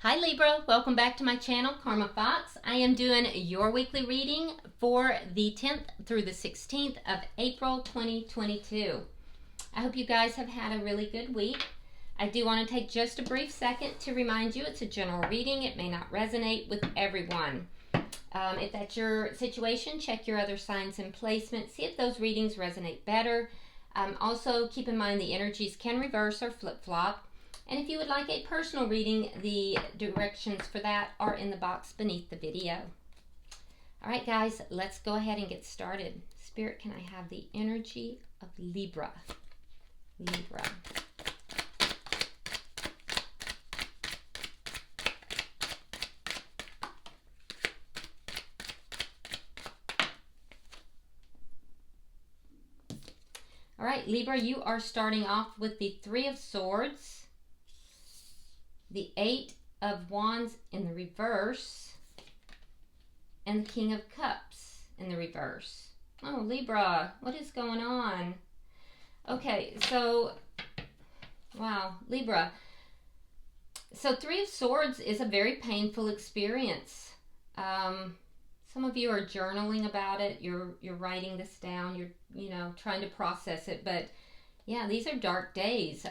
Hi Libra, welcome back to my channel, Karma Fox. I am doing your weekly reading for the 10th through the 16th of April 2022. I hope you guys have had a really good week. I do want to take just a brief second to remind you it's a general reading. It may not resonate with everyone. If that's your situation, check your other signs and placements. See if those readings resonate better. Also, keep in mind the energies can reverse or flip-flop. And if you would like a personal reading, the directions for that are in the box beneath the video. All right, guys, let's go ahead and get started. Spirit, can I have the energy of Libra? Libra. All right, Libra, you are starting off with the Three of Swords, the Eight of Wands in the reverse, and the King of Cups in the reverse. Oh, Libra, what is going on? Okay, so, wow, Libra. So Three of Swords is a very painful experience. Some of you are journaling about it. You're writing this down. You're trying to process it. But yeah, these are dark days.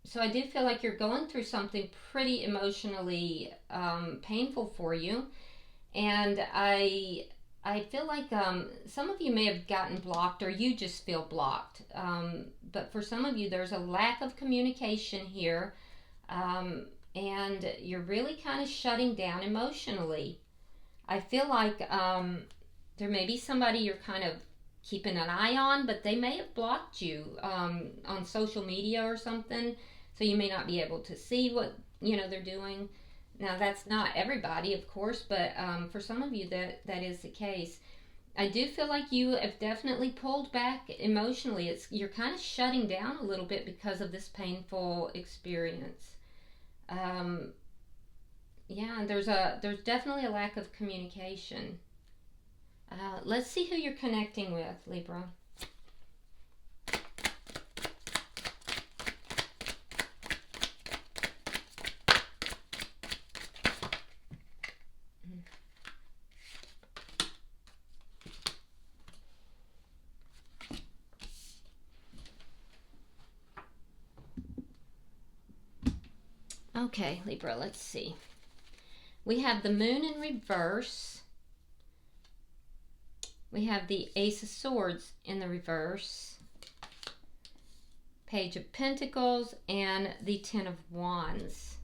So I do feel like you're going through something pretty emotionally painful for you. And I feel like some of you may have gotten blocked, or you just feel blocked. But for some of you, there's a lack of communication here. And you're really kind of shutting down emotionally. I feel like there may be somebody you're kind of keeping an eye on, but they may have blocked you on social media or something. So you may not be able to see what they're doing. Now that's not everybody, of course, but for some of you that is the case. I do feel like you have definitely pulled back emotionally. You're kind of shutting down a little bit because of this painful experience. Yeah, there's definitely a lack of communication. Let's see who you're connecting with, Libra. Okay, Libra, let's see. We have the Moon in reverse. We have the Ace of Swords in the reverse, Page of Pentacles, and the Ten of Wands.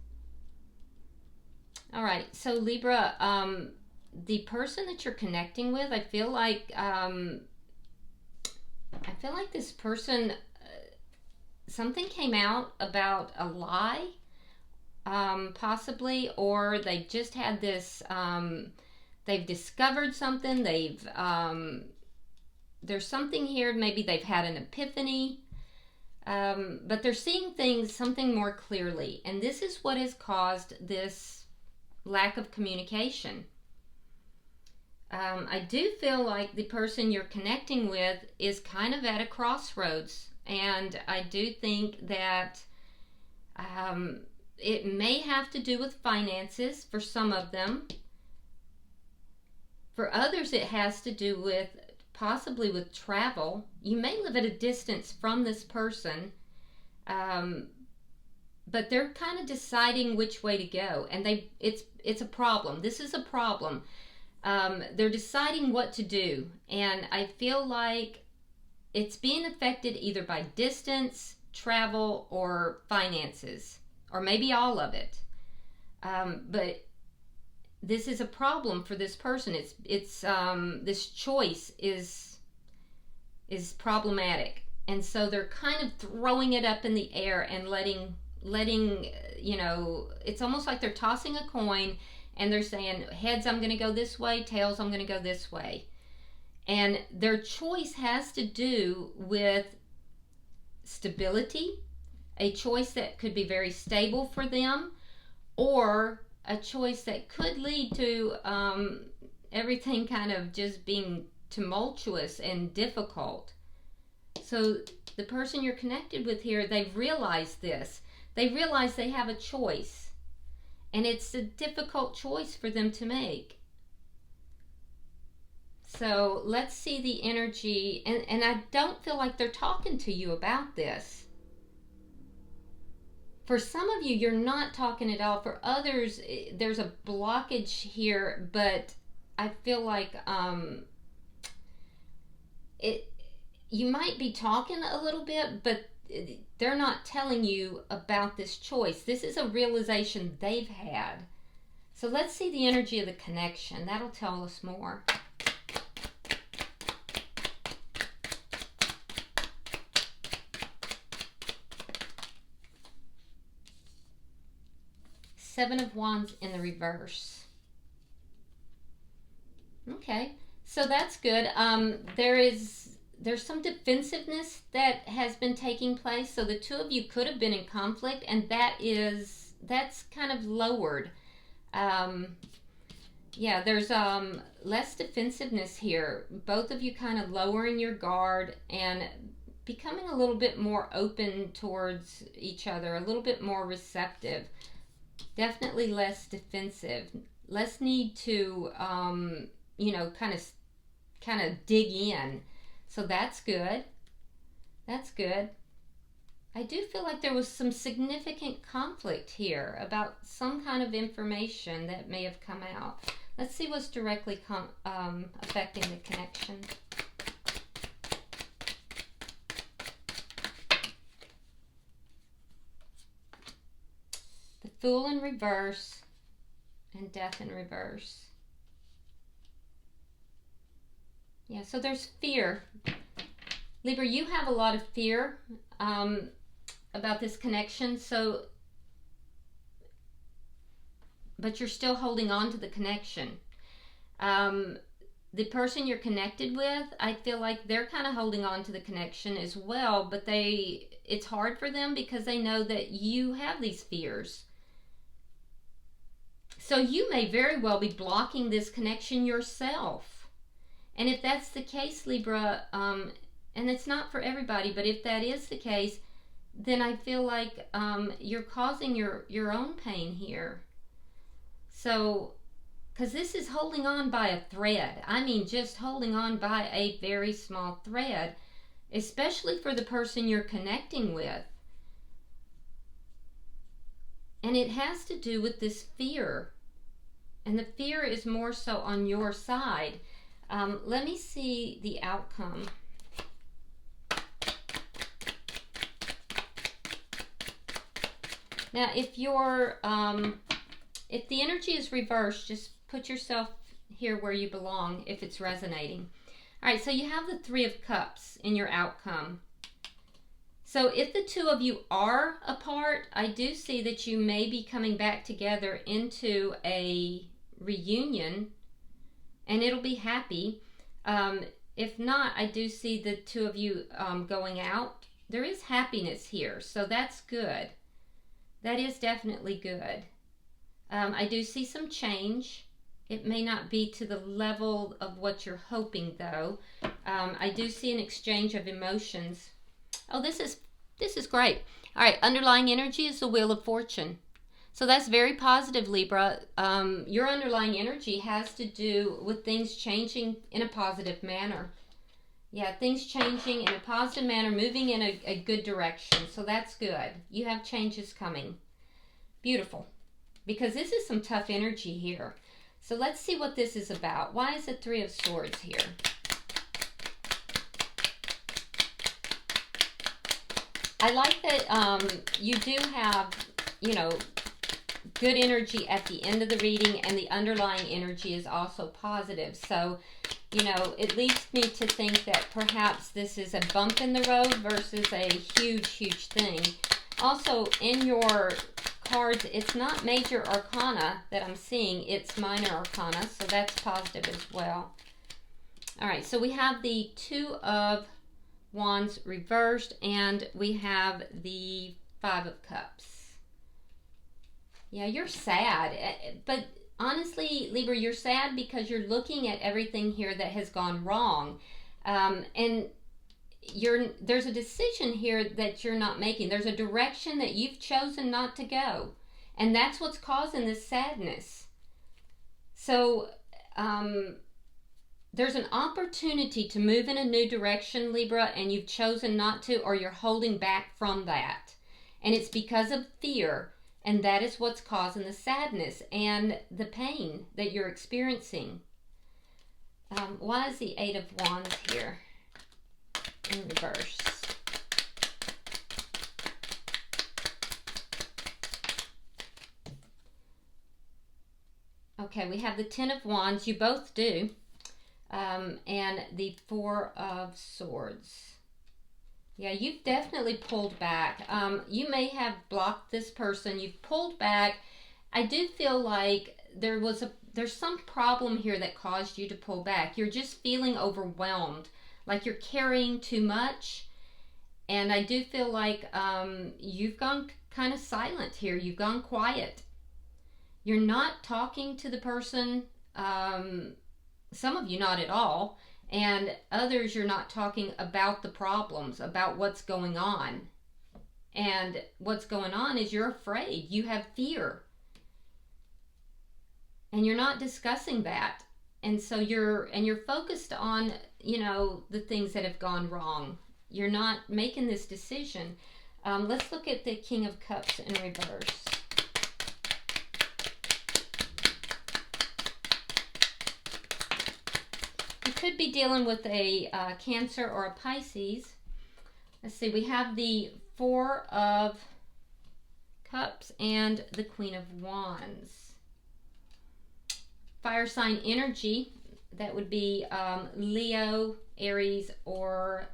All right, so Libra, the person that you're connecting with, I feel like this person, something came out about a lie, possibly, or they just had this, they've discovered something, there's something here, maybe they've had an epiphany, but they're seeing something more clearly, and this is what has caused this lack of communication. I do feel like the person you're connecting with is kind of at a crossroads, and I do think that it may have to do with finances for some of them. For others, it has to do with possibly with travel. You may live at a distance from this person, but they're kind of deciding which way to go, and it's a problem. This is a problem. They're deciding what to do, and I feel like it's being affected either by distance, travel, or finances, or maybe all of it. But this is a problem for this person. This choice is problematic, and so they're kind of throwing it up in the air and letting it's almost like they're tossing a coin, and they're saying, heads, I'm going to go this way, tails, I'm going to go this way. And their choice has to do with stability, a choice that could be very stable for them, or a choice that could lead to everything kind of just being tumultuous and difficult. So the person you're connected with here, they've realized this. They realize they have a choice. And it's a difficult choice for them to make. So let's see the energy. And I don't feel like they're talking to you about this. For some of you, you're not talking at all. For others, there's a blockage here, but I feel like you might be talking a little bit, but they're not telling you about this choice. This is a realization they've had. So let's see the energy of the connection. That'll tell us more. Seven of Wands in the reverse. Okay, so that's good. There's some defensiveness that has been taking place. So the two of you could have been in conflict, and that's kind of lowered. Yeah, there's less defensiveness here. Both of you kind of lowering your guard and becoming a little bit more open towards each other, a little bit more receptive. Definitely less defensive, less need to, you know, kind of dig in. So that's good. That's good. I do feel like there was some significant conflict here about some kind of information that may have come out. Let's see what's directly affecting the connection. The Fool in reverse and Death in reverse. Yeah, so there's fear. Libra, you have a lot of fear about this connection, but you're still holding on to the connection. The person you're connected with, I feel like they're kind of holding on to the connection as well, but it's hard for them because they know that you have these fears. So you may very well be blocking this connection yourself. And if that's the case, Libra, and it's not for everybody, but if that is the case, then I feel like you're causing your own pain here. So, because this is holding on by a thread. I mean, just holding on by a very small thread, especially for the person you're connecting with. And it has to do with this fear. And the fear is more so on your side. Let me see the outcome. Now, if the energy is reversed, just put yourself here where you belong if it's resonating. All right, so you have the Three of Cups in your outcome. So if the two of you are apart, I do see that you may be coming back together into a reunion, and it'll be happy. If not, I do see the two of you going out. There is happiness here, so that's good. That is definitely good. I do see some change. It may not be to the level of what you're hoping, though. I do see an exchange of emotions. Oh, this is great. All right, underlying energy is the Wheel of Fortune. So that's very positive, Libra. Your underlying energy has to do with things changing in a positive manner. Yeah, things changing in a positive manner, moving in a good direction. So that's good. You have changes coming. Beautiful. Because this is some tough energy here. So let's see what this is about. Why is the Three of Swords here? I like that you do have, you know, good energy at the end of the reading, and the underlying energy is also positive. So, you know, it leads me to think that perhaps this is a bump in the road versus a huge, huge thing. Also, in your cards, it's not major arcana that I'm seeing, it's minor arcana, so that's positive as well. All right, so we have the Two of Wands reversed, and we have the Five of Cups. Yeah, you're sad, but honestly, Libra, you're sad because you're looking at everything here that has gone wrong, and there's a decision here that you're not making. There's a direction that you've chosen not to go, And that's what's causing this sadness. So there's an opportunity to move in a new direction, Libra, and you've chosen not to, or you're holding back from that. And it's because of fear, and that is what's causing the sadness and the pain that you're experiencing. Why is the Eight of Wands here in reverse? Okay, we have the Ten of Wands. You both do. And the Four of Swords. Yeah, you've definitely pulled back. You may have blocked this person. You've pulled back. I do feel like there's some problem here that caused you to pull back. You're just feeling overwhelmed, like you're carrying too much. And I do feel like you've gone kind of silent here. You've gone quiet. You're not talking to the person. Some of you not at all, and others you're not talking about the problems, about what's going on. And what's going on is you're afraid. You have fear. And you're not discussing that. And so you're focused on, the things that have gone wrong. You're not making this decision. Let's look at the King of Cups in reverse. Could be dealing with a Cancer or a Pisces. Let's see, we have the Four of Cups and the Queen of Wands. Fire sign energy, that would be Leo, Aries, or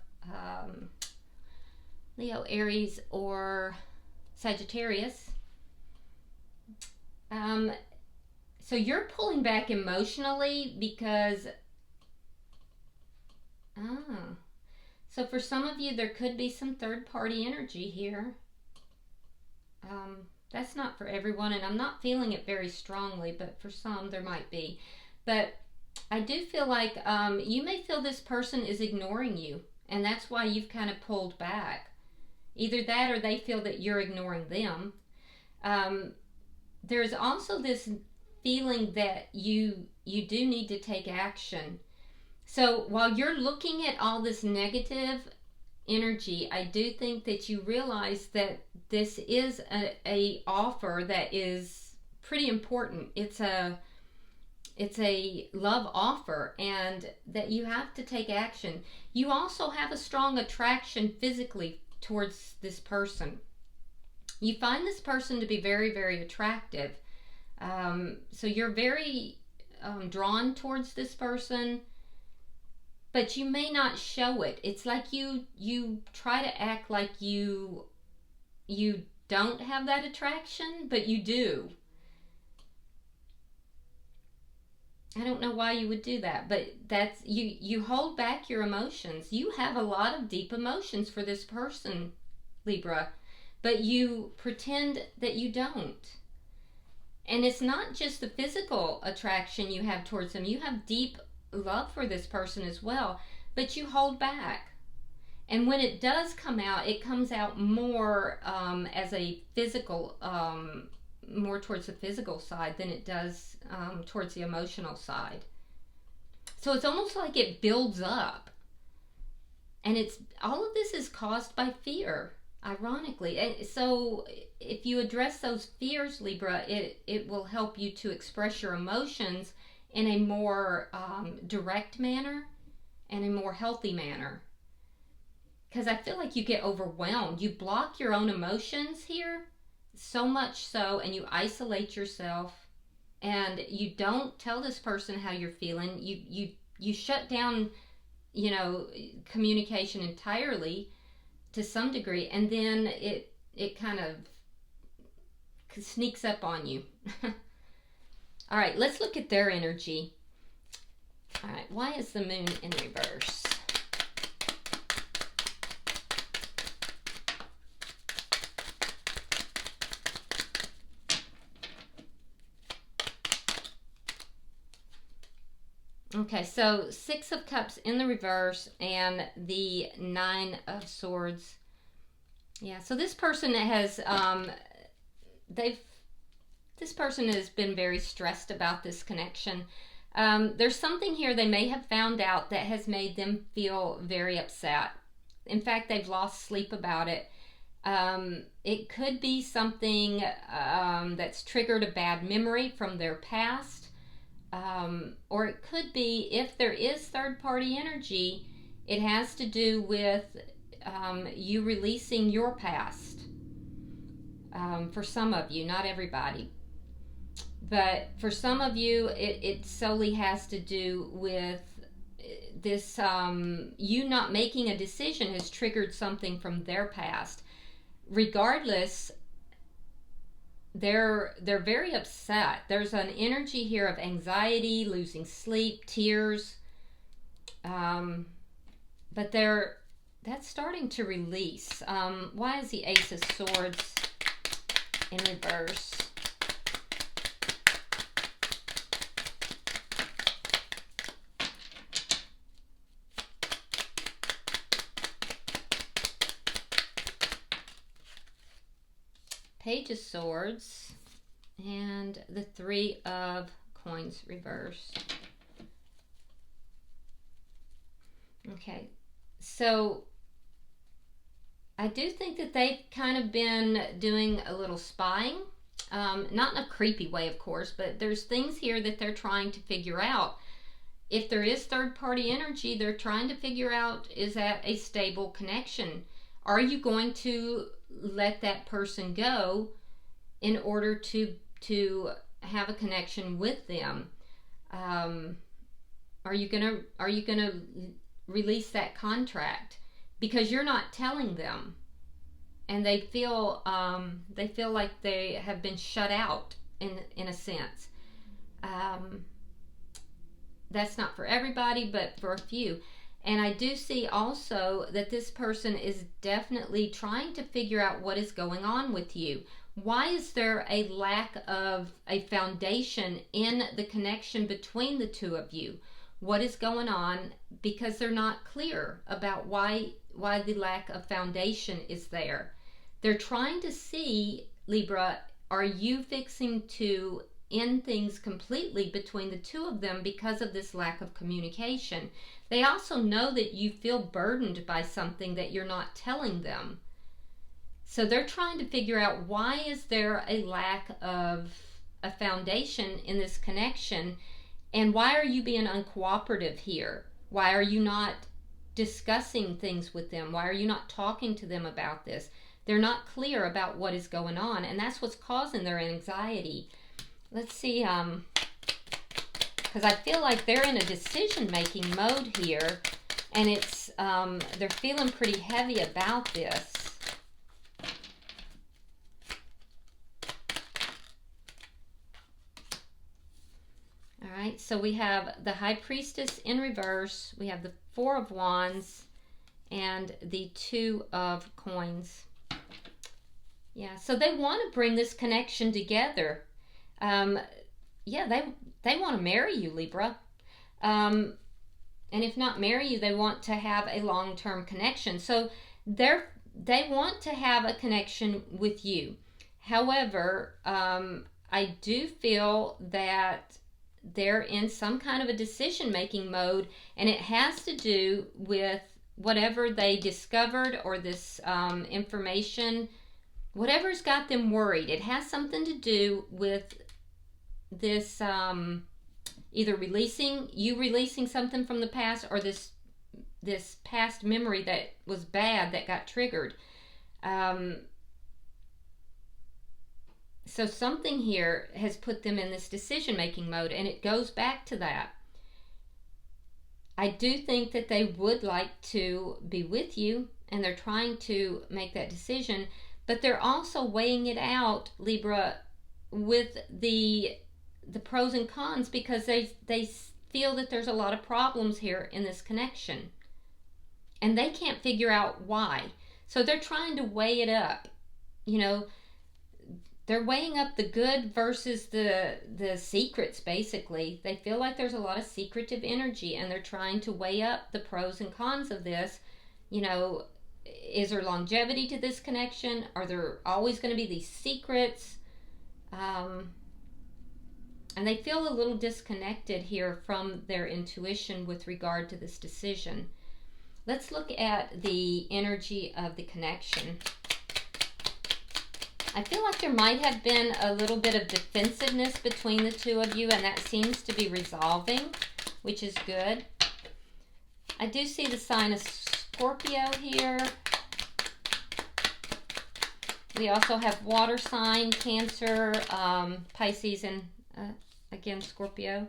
Sagittarius. So you're pulling back emotionally because so for some of you, there could be some third-party energy here. That's not for everyone, and I'm not feeling it very strongly, but for some, there might be. But I do feel like you may feel this person is ignoring you, and that's why you've kind of pulled back. Either that or they feel that you're ignoring them. There's also this feeling that you do need to take action. So while you're looking at all this negative energy, I do think that you realize that this is a offer that is pretty important. It's a love offer, and that you have to take action. You also have a strong attraction physically towards this person. You find this person to be very, very attractive. So you're very drawn towards this person. But you may not show it. It's like you try to act like you don't have that attraction, but you do. I don't know why you would do that, but that's you hold back your emotions. You have a lot of deep emotions for this person, Libra, but you pretend that you don't. And it's not just the physical attraction you have towards them. You have deep love for this person as well, but you hold back. And when it does come out, it comes out more as a physical, more towards the physical side than it does towards the emotional side. So it's almost like it builds up. And all of this is caused by fear, ironically. And so if you address those fears, Libra, it will help you to express your emotions in a more direct manner and a more healthy manner. Because I feel like you get overwhelmed. You block your own emotions here, so much so, and you isolate yourself, and you don't tell this person how you're feeling. You shut down, communication entirely to some degree, and then it kind of sneaks up on you. All right, let's look at their energy. All right, why is the moon in reverse? Okay, so Six of Cups in the reverse and the Nine of Swords. Yeah, so this person has, they've This person has been very stressed about this connection. There's something here they may have found out that has made them feel very upset. In fact, they've lost sleep about it. It could be something that's triggered a bad memory from their past. Or it could be, if there is third-party energy, it has to do with you releasing your past. For some of you, not everybody. But for some of you, it solely has to do with this, you not making a decision has triggered something from their past. Regardless, they're very upset. There's an energy here of anxiety, losing sleep, tears. But that's starting to release. Why is the Ace of Swords in reverse? Page of Swords and the Three of Coins reverse. Okay, so I do think that they've kind of been doing a little spying, not in a creepy way, of course, but there's things here that they're trying to figure out. If there is third-party energy, they're trying to figure out, is that a stable connection? Are you going to let that person go in order to have a connection with them? Are you gonna release that contract because you're not telling them, and they feel like they have been shut out in a sense. That's not for everybody, but for a few. And I do see also that this person is definitely trying to figure out what is going on with you. Why is there a lack of a foundation in the connection between the two of you? What is going on? Because they're not clear about why the lack of foundation is there. They're trying to see, Libra, are you fixing to end things completely between the two of them because of this lack of communication? They also know that you feel burdened by something that you're not telling them. So they're trying to figure out, why is there a lack of a foundation in this connection, and why are you being uncooperative here? Why are you not discussing things with them? Why are you not talking to them about this? They're not clear about what is going on, and that's what's causing their anxiety. Let's see, because I feel like they're in a decision-making mode here, and it's they're feeling pretty heavy about this. All right, so we have the High Priestess in reverse, we have the Four of Wands, and the Two of Coins. Yeah, so they want to bring this connection together. Yeah, they want to marry you, Libra. And if not marry you, they want to have a long-term connection. So they want to have a connection with you. However, I do feel that they're in some kind of a decision-making mode, and it has to do with whatever they discovered, or this information, whatever's got them worried. It has something to do with this, either releasing something from the past, or this past memory that was bad that got triggered. So something here has put them in this decision-making mode, and it goes back to that. I do think that they would like to be with you, and they're trying to make that decision, but they're also weighing it out, Libra, with the pros and cons, because they feel that there's a lot of problems here in this connection, and they can't figure out why. So they're trying to weigh it up. You know, they're weighing up the good versus the secrets, basically. They feel like there's a lot of secretive energy, and they're trying to weigh up the pros and cons of this. You know, is there longevity to this connection? Are there always going to be these secrets? And they feel a little disconnected here from their intuition with regard to this decision. Let's look at the energy of the connection. I feel like there might have been a little bit of defensiveness between the two of you, and that seems to be resolving, which is good. I do see the sign of Scorpio here. We also have water sign, Cancer, Pisces, and again, Scorpio. All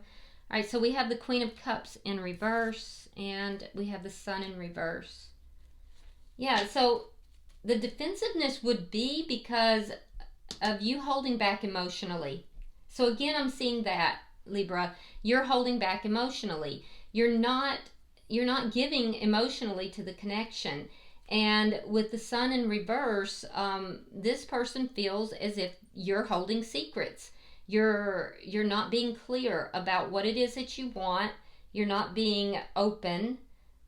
right, so we have the Queen of Cups in reverse, and we have the Sun in reverse. Yeah, so the defensiveness would be because of you holding back emotionally. So again, I'm seeing that, Libra. You're holding back emotionally. You're not giving emotionally to the connection. And with the Sun in reverse, this person feels as if you're holding secrets. You're not being clear about what it is that you want. You're not being open.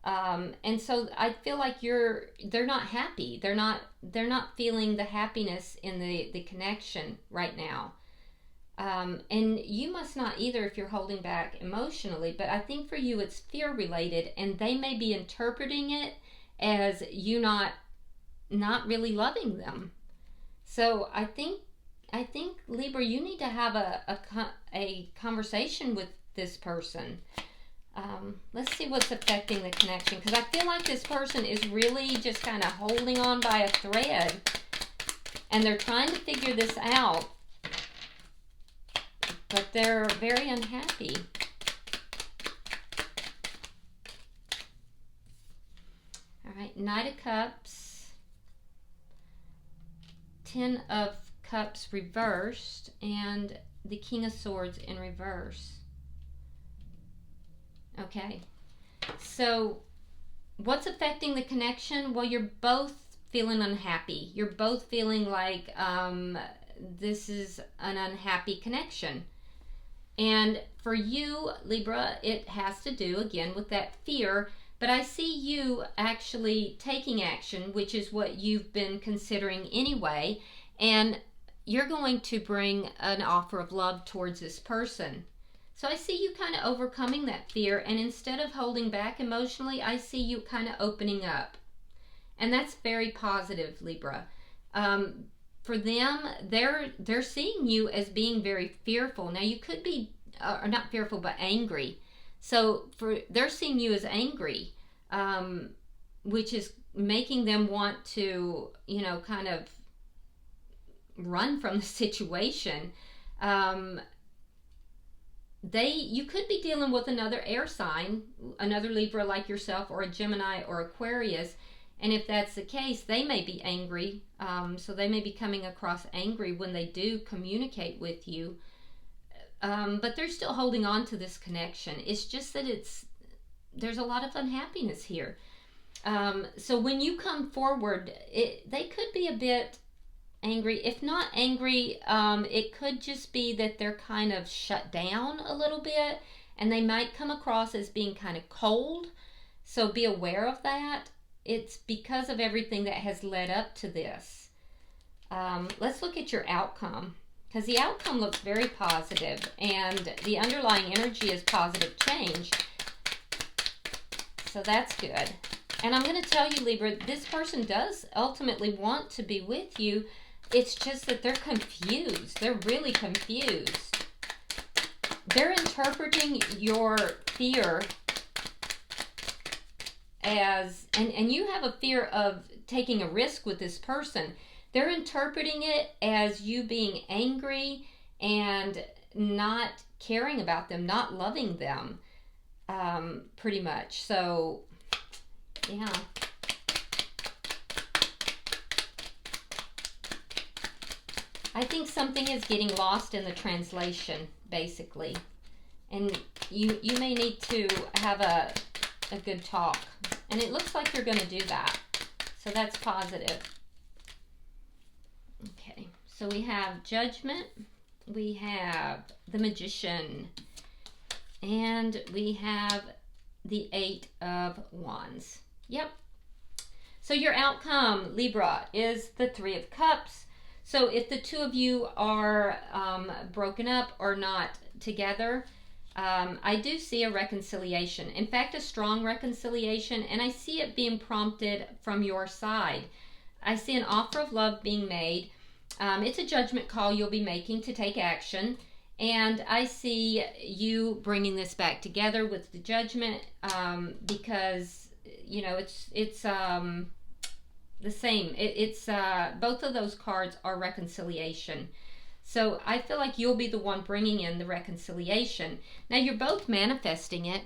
And so I feel like they're not happy. They're not feeling the happiness in the connection right now. And you must not either if you're holding back emotionally, but I think for you it's fear related, and they may be interpreting it as you not really loving them. So I think Libra, you need to have a conversation with this person. Let's see what's affecting the connection, because I feel like this person is really just kind of holding on by a thread, and they're trying to figure this out, but they're very unhappy. All right, Knight of Cups, Ten of Cups reversed, and the King of Swords in reverse. Okay, so what's affecting the connection? Well, you're both feeling unhappy. You're both feeling like this is an unhappy connection. And for you, Libra, it has to do, again, with that fear. But I see you actually taking action, which is what you've been considering anyway. And you're going to bring an offer of love towards this person. So I see you kind of overcoming that fear, and instead of holding back emotionally, I see you kind of opening up. And that's very positive, Libra. For them, they're seeing you as being very fearful. Now you could be, or not fearful, but angry. So they're seeing you as angry, which is making them want to, kind of run from the situation. You could be dealing with another air sign, another Libra like yourself, or a Gemini or Aquarius, and if that's the case, they may be angry. So they may be coming across angry when they do communicate with you, but they're still holding on to this connection. It's just that there's a lot of unhappiness here. So when you come forward, they could be a bit angry. If not angry, it could just be that they're kind of shut down a little bit, and they might come across as being kind of cold. So be aware of that. It's because of everything that has led up to this. Let's look at your outcome, because the outcome looks very positive, and the underlying energy is positive change. So that's good. And I'm going to tell you, Libra, this person does ultimately want to be with you. It's just that they're confused. They're really confused. They're interpreting your fear as, and you have a fear of taking a risk with this person. They're interpreting it as you being angry and not caring about them, not loving them, pretty much. So, yeah. I think something is getting lost in the translation, basically. And you may need to have a good talk. And it looks like you're going to do that. So that's positive. Okay, so we have Judgment. We have the Magician. And we have the Eight of Wands. Yep. So your outcome, Libra, is the Three of Cups. So if the two of you are broken up or not together, I do see a reconciliation. In fact, a strong reconciliation, and I see it being prompted from your side. I see an offer of love being made. It's a judgment call you'll be making to take action. And I see you bringing this back together with the judgment, because, you know, it's the same. It's both of those cards are reconciliation. So I feel like you'll be the one bringing in the reconciliation. Now you're both manifesting it.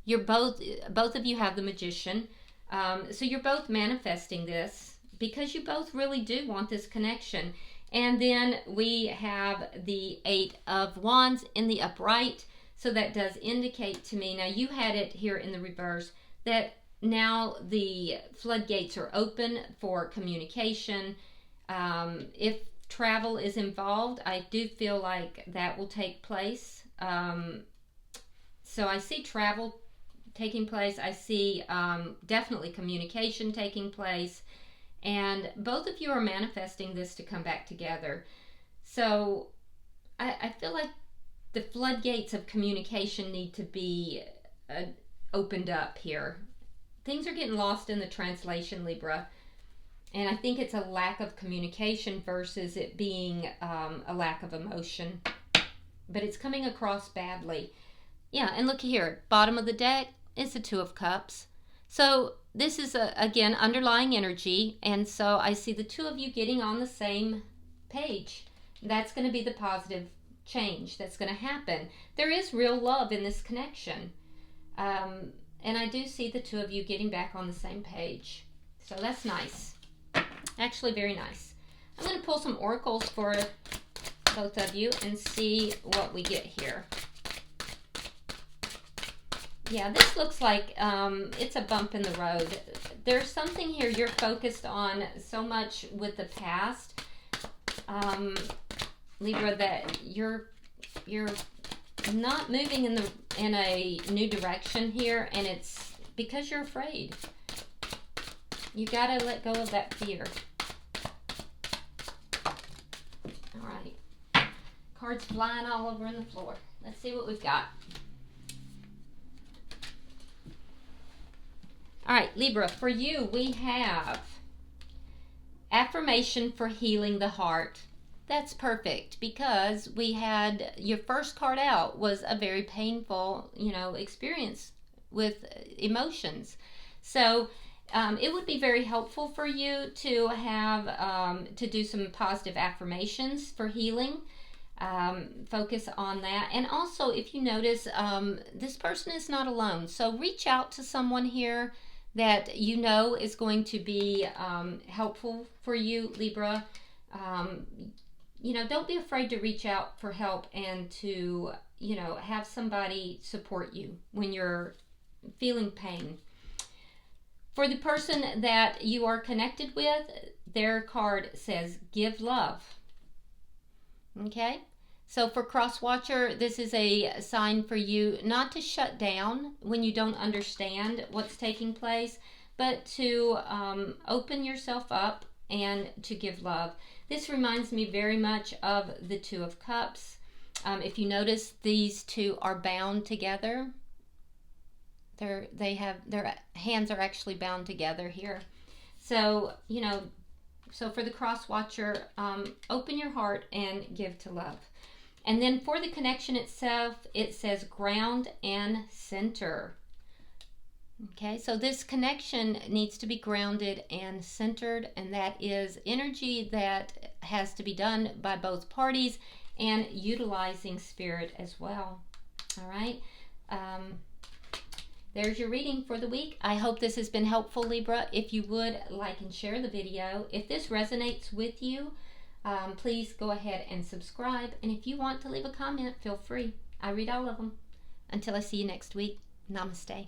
You're both of you have the Magician. So you're both manifesting this because you both really do want this connection. And then we have the 8 of Wands in the upright. So that does indicate to me, now you had it here in the reverse, that now the floodgates are open for communication. If travel is involved, I do feel like that will take place. So I see travel taking place. I see definitely communication taking place. And both of you are manifesting this to come back together. So I feel like the floodgates of communication need to be opened up here. Things are getting lost in the translation, Libra. And I think it's a lack of communication versus it being a lack of emotion. But it's coming across badly. Yeah, and look here. Bottom of the deck is the 2 of Cups. So this is, again, underlying energy. And so I see the 2 of you getting on the same page. That's going to be the positive change that's going to happen. There is real love in this connection. And I do see the 2 of you getting back on the same page. So that's nice. Actually, very nice. I'm going to pull some oracles for both of you and see what we get here. Yeah, this looks like it's a bump in the road. There's something here you're focused on so much with the past, Libra, that you're not moving in a new direction here, and it's because you're afraid. You gotta let go of that fear. All right, cards flying all over on the floor. Let's see what we've got. All right, Libra, for you, we have affirmation for healing the heart. That's perfect because we had your first card out was a very painful, experience with emotions. So it would be very helpful for you to have to do some positive affirmations for healing. Focus on that. And also, if you notice, this person is not alone. So reach out to someone here that you know is going to be helpful for you, Libra. Don't be afraid to reach out for help and to, have somebody support you when you're feeling pain. For the person that you are connected with, their card says, give love. Okay? So for Cross Watcher, this is a sign for you not to shut down when you don't understand what's taking place, but to open yourself up and to give love. This reminds me very much of the 2 of Cups. If you notice, these 2 are bound together. Their hands are actually bound together here. So, so for the Cross Watcher, open your heart and give to love. And then for the connection itself, it says ground and center. Okay, so this connection needs to be grounded and centered, and that is energy that has to be done by both parties and utilizing spirit as well. All right, there's your reading for the week. I hope this has been helpful, Libra. If you would like and share the video. If this resonates with you, please go ahead and subscribe. And if you want to leave a comment, feel free. I read all of them. Until I see you next week, namaste.